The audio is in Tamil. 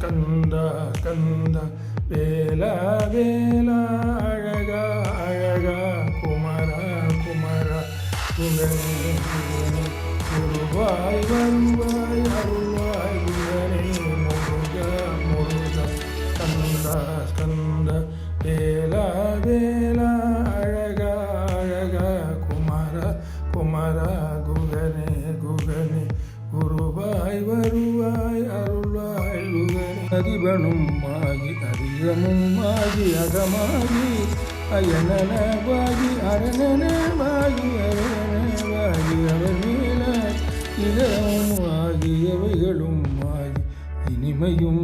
கந்தா கந்தா வேலா வேலா அழகா அழகா குமரா குமரா குகனே குகனே குருவாய் வருவாய் அருள்வாய் குகனே முருகா முருகா கந்தா கந்தா வேலா வேலா அழகா அழகா குமரா குமரா குகனே குகனே குருவாய் வருவாய் அருள்வாய் குகனே அதிபனும் ஆகி அதிகமும் ஆகி அகமாகி அயனனவாகி அரணனவாகி அரணனவாகி அவர் மேல இதமும் ஆகியவைகளும் ஆகி இனிமையும்